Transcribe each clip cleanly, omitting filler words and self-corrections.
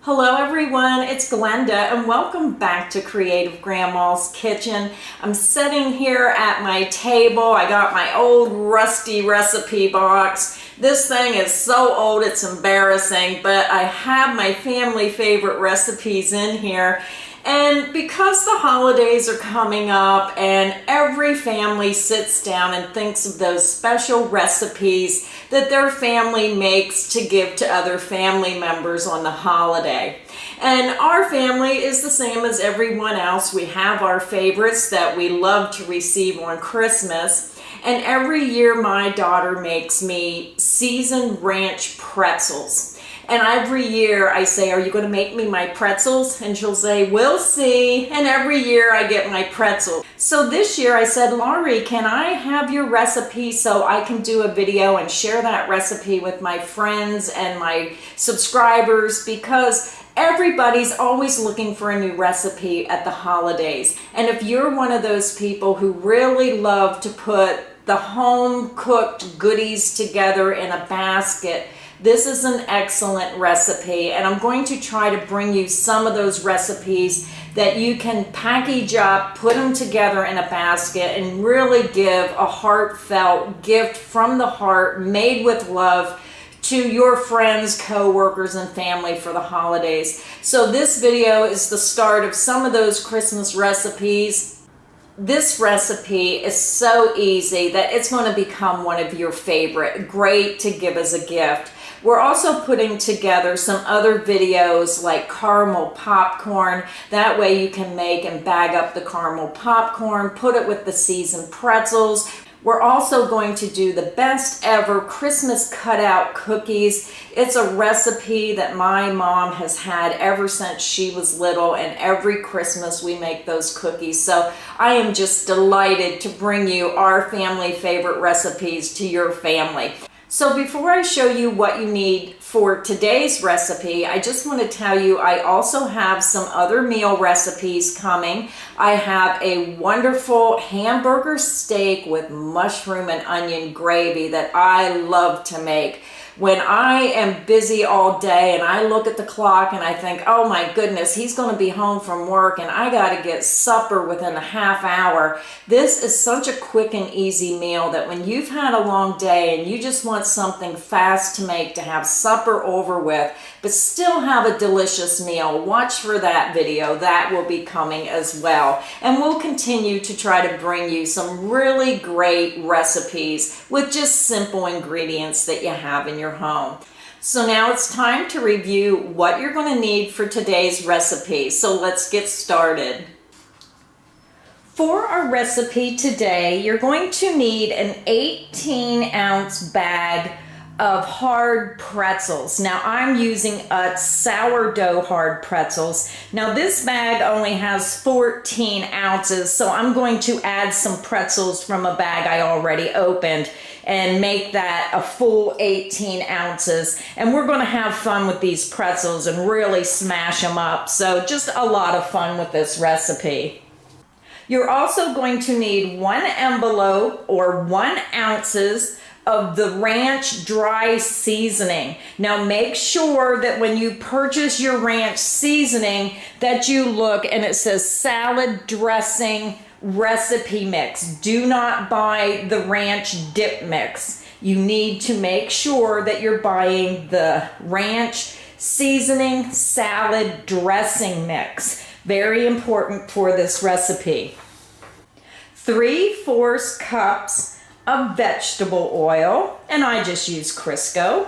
Hello everyone, it's Glenda and welcome back to Creative Grandma's Kitchen. I'm sitting here at my table. I got my old rusty recipe box. This thing is so old it's embarrassing, but I have my family favorite recipes in here. And because the holidays are coming up and every family sits down and thinks of those special recipes that their family makes to give to other family members on the holiday. And our family is the same as everyone else. We have our favorites that we love to receive on Christmas. And every year my daughter makes me Seasoned Ranch Pretzels. And every year I say, are you going to make me my pretzels? And she'll say, we'll see. And every year I get my pretzels. So this year I said, Laurie, can I have your recipe so I can do a video and share that recipe with my friends and my subscribers? Because everybody's always looking for a new recipe at the holidays. And if you're one of those people who really love to put the home cooked goodies together in a basket, this is an excellent recipe, and I'm going to try to bring you some of those recipes that you can package up, put them together in a basket, and really give a heartfelt gift from the heart, made with love, to your friends, co-workers, and family for the holidays. So this video is the start of some of those Christmas recipes. This recipe is so easy that it's going to become one of your favorite. Great to give as a gift. We're also putting together some other videos like caramel popcorn. That way you can make and bag up the caramel popcorn, put it with the seasoned pretzels. We're also going to do the best ever Christmas cutout cookies. It's a recipe that my mom has had ever since she was little, and every Christmas we make those cookies. So I am just delighted to bring you our family favorite recipes to your family. So before I show you what you need for today's recipe, I just want to tell you I also have some other meal recipes coming. I have a wonderful hamburger steak with mushroom and onion gravy that I love to make. When I am busy all day and I look at the clock and I think, oh my goodness, he's going to be home from work and I got to get supper within a half hour. This is such a quick and easy meal that when you've had a long day and you just want something fast to make to have supper over with, but still have a delicious meal, watch for that video. That will be coming as well. And we'll continue to try to bring you some really great recipes with just simple ingredients that you have in your home. So now it's time to review what you're going to need for today's recipe. So let's get started. For our recipe today, you're going to need an 18-ounce bag of hard pretzels. Now I'm using a sourdough hard pretzels. Now this bag only has 14 ounces, so I'm going to add some pretzels from a bag I already opened and make that a full 18 ounces. And we're going to have fun with these pretzels and really smash them up. So just a lot of fun with this recipe. You're also going to need 1 envelope or 1 ounces of the ranch dry seasoning. Now make sure that when you purchase your ranch seasoning that you look and it says salad dressing recipe mix. Do not buy the ranch dip mix. You need to make sure that you're buying the ranch seasoning salad dressing mix. Very important for this recipe. 3/4 cups of vegetable oil, and I just use Crisco,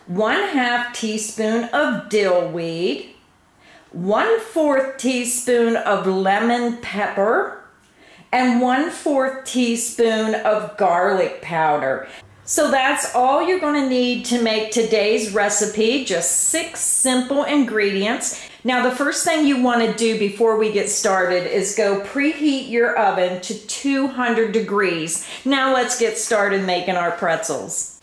1/2 teaspoon of dill weed, 1/4 teaspoon of lemon pepper, and 1/4 teaspoon of garlic powder. So that's all you're going to need to make today's recipe, just 6 simple ingredients. Now the first thing you want to do before we get started is go preheat your oven to 200 degrees. Now let's get started making our pretzels.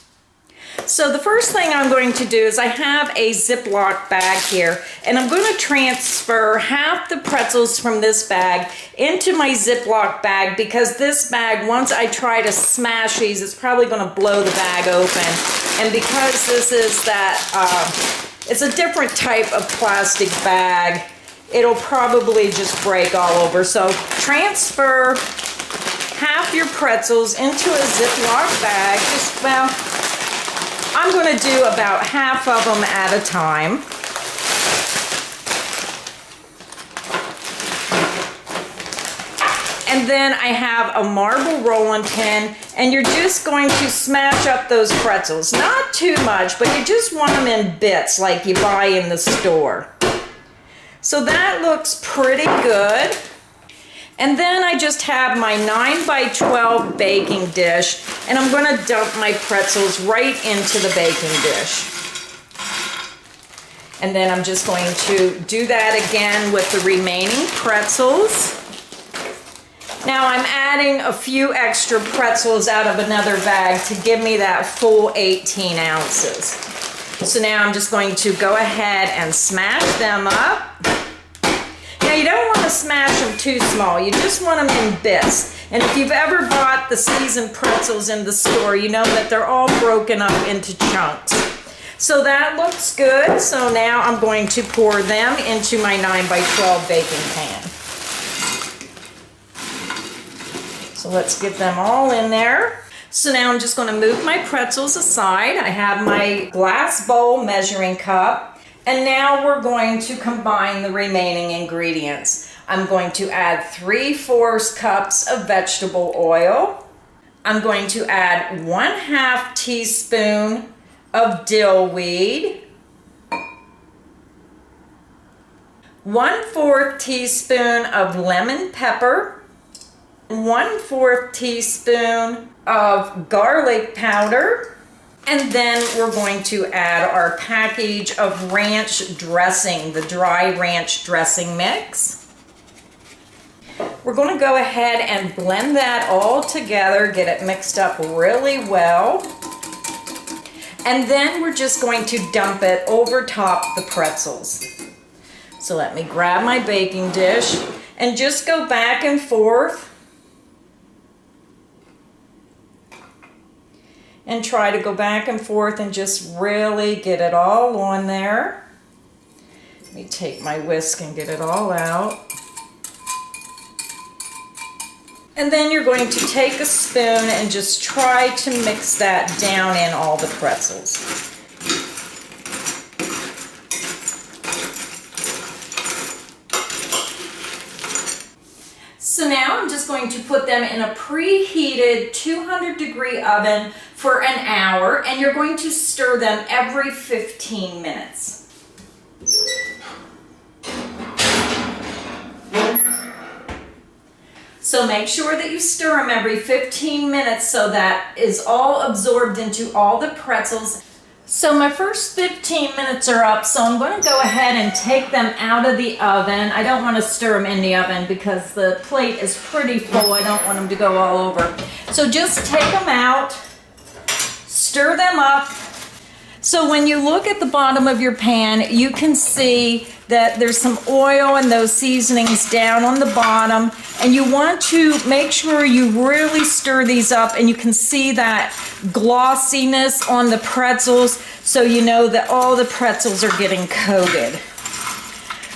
So the first thing I'm going to do is I have a Ziploc bag here, and I'm going to transfer half the pretzels from this bag into my Ziploc bag, because this bag, once I try to smash these, it's probably going to blow the bag open. And because this is that It's a different type of plastic bag. It'll probably just break all over. So transfer half your pretzels into a Ziploc bag. Just, well, I'm going to do about half of them at a time. And then I have a marble rolling pin, and you're just going to smash up those pretzels. Not too much, but you just want them in bits like you buy in the store. So that looks pretty good. And then I just have my 9x12 baking dish, and I'm going to dump my pretzels right into the baking dish. And then I'm just going to do that again with the remaining pretzels. Now I'm adding a few extra pretzels out of another bag to give me that full 18 ounces. So now I'm just going to go ahead and smash them up. Now you don't want to smash them too small, you just want them in bits. And if you've ever bought the seasoned pretzels in the store, you know that they're all broken up into chunks. So that looks good. So now I'm going to pour them into my 9x12 baking pan. So let's get them all in there. So now I'm just going to move my pretzels aside. I have my glass bowl measuring cup. And now we're going to combine the remaining ingredients. I'm going to add 3/4 cups of vegetable oil. I'm going to add 1/2 teaspoon of dill weed, 1/4 teaspoon of lemon pepper, 1/4 teaspoon of garlic powder, and then we're going to add our package of ranch dressing, the dry ranch dressing mix. We're going to go ahead and blend that all together, get it mixed up really well. And then we're just going to dump it over top the pretzels. So let me grab my baking dish and just go back and forth and try to go back and forth and just really get it all on there. Let me take my whisk and get it all out. And then you're going to take a spoon and just try to mix that down in all the pretzels. So now I'm just going to put them in a preheated 200-degree oven for an hour, and you're going to stir them every 15 minutes. So make sure that you stir them every 15 minutes so that is all absorbed into all the pretzels. So my first 15 minutes are up, so I'm going to go ahead and take them out of the oven. I don't want to stir them in the oven because the plate is pretty full. I don't want them to go all over. So just take them out, stir them up. So when you look at the bottom of your pan, you can see that there's some oil and those seasonings down on the bottom, and you want to make sure you really stir these up, and you can see that glossiness on the pretzels, so you know that all the pretzels are getting coated.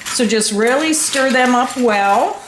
So just really stir them up well.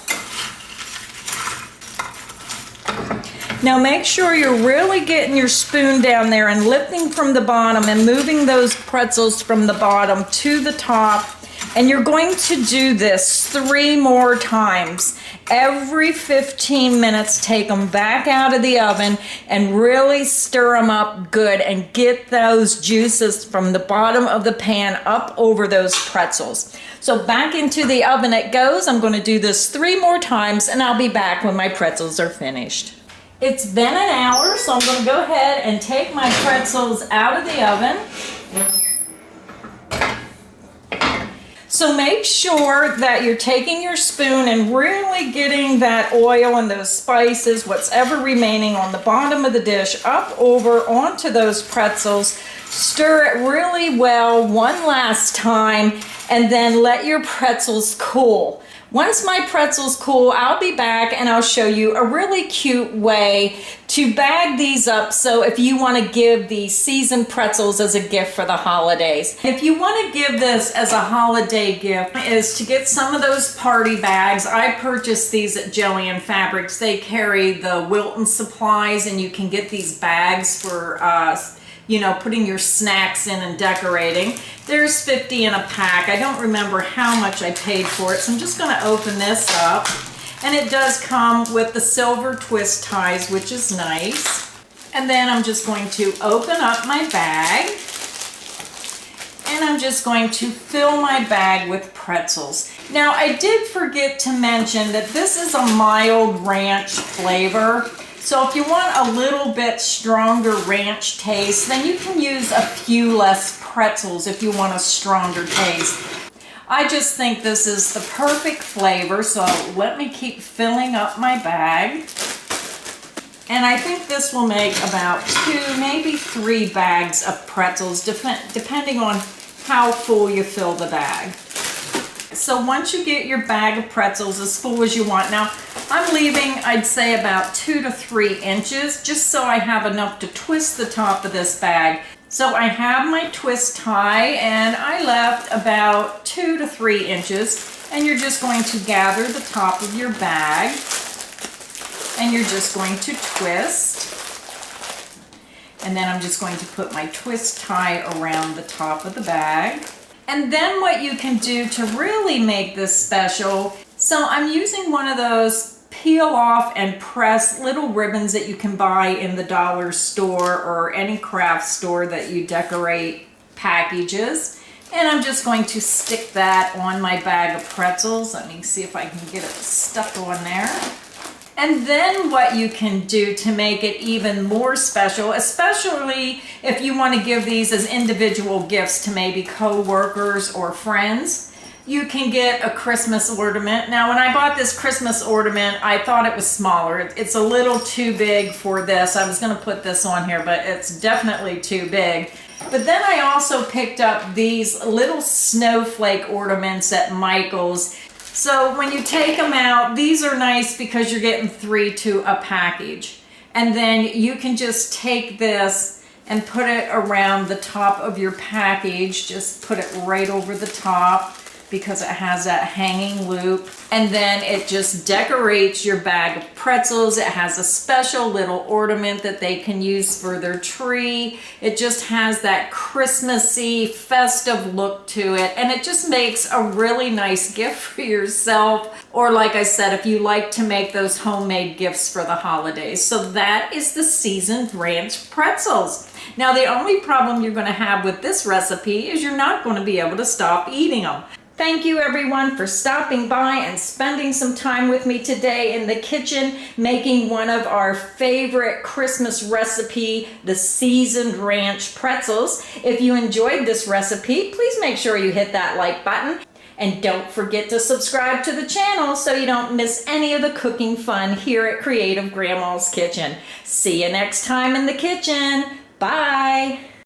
Now make sure you're really getting your spoon down there and lifting from the bottom and moving those pretzels from the bottom to the top. And you're going to do this 3 more times. Every 15 minutes, take them back out of the oven and really stir them up good and get those juices from the bottom of the pan up over those pretzels. So back into the oven it goes. I'm going to do this 3 more times, and I'll be back when my pretzels are finished. It's been an hour, so I'm going to go ahead and take my pretzels out of the oven. So make sure that you're taking your spoon and really getting that oil and those spices, whatever remaining on the bottom of the dish, up over onto those pretzels. Stir it really well one last time, and then let your pretzels cool. Once my pretzels cool, I'll be back and I'll show you a really cute way to bag these up. So if you want to give the seasoned pretzels as a gift for the holidays. If you want to give this as a holiday gift, is to get some of those party bags. I purchased these at Jelly and Fabrics. They carry the Wilton supplies, and you can get these bags for you know, putting your snacks in and decorating. There's 50 in a pack. I don't remember how much I paid for it, so I'm just going to open this up. And it does come with the silver twist ties, which is nice. And then I'm just going to open up my bag. And I'm just going to fill my bag with pretzels. Now, I did forget to mention that this is a mild ranch flavor. So if you want a little bit stronger ranch taste, then you can use a few less pretzels if you want a stronger taste. I just think this is the perfect flavor, so let me keep filling up my bag. And I think this will make about 2, maybe 3 bags of pretzels, depending on how full you fill the bag. So once you get your bag of pretzels as full as you want, now I'm leaving, I'd say, about 2 to 3 inches, just so I have enough to twist the top of this bag. So I have my twist tie, and I left about 2 to 3 inches, and you're just going to gather the top of your bag, and you're just going to twist. And then I'm just going to put my twist tie around the top of the bag. And then what you can do to really make this special, so I'm using one of those peel off and press little ribbons that you can buy in the dollar store or any craft store that you decorate packages. And I'm just going to stick that on my bag of pretzels. Let me see if I can get it stuck on there. And then what you can do to make it even more special, especially if you want to give these as individual gifts to maybe co-workers or friends, you can get a Christmas ornament. Now, when I bought this Christmas ornament, I thought it was smaller. It's a little too big for this. I was going to put this on here, but it's definitely too big. But then I also picked up these little snowflake ornaments at Michael's. So when you take them out, these are nice because you're getting 3 to a package. And then you can just take this and put it around the top of your package. Just put it right over the top because it has that hanging loop. And then it just decorates your bag of pretzels. It has a special little ornament that they can use for their tree. It just has that Christmassy, festive look to it. And it just makes a really nice gift for yourself. Or like I said, if you like to make those homemade gifts for the holidays. So that is the Seasoned Ranch Pretzels. Now, the only problem you're going to have with this recipe is you're not going to be able to stop eating them. Thank you everyone for stopping by and spending some time with me today in the kitchen making one of our favorite Christmas recipe, the Seasoned Ranch Pretzels. If you enjoyed this recipe, please make sure you hit that like button. And don't forget to subscribe to the channel so you don't miss any of the cooking fun here at Creative Grandma's Kitchen. See you next time in the kitchen. Bye.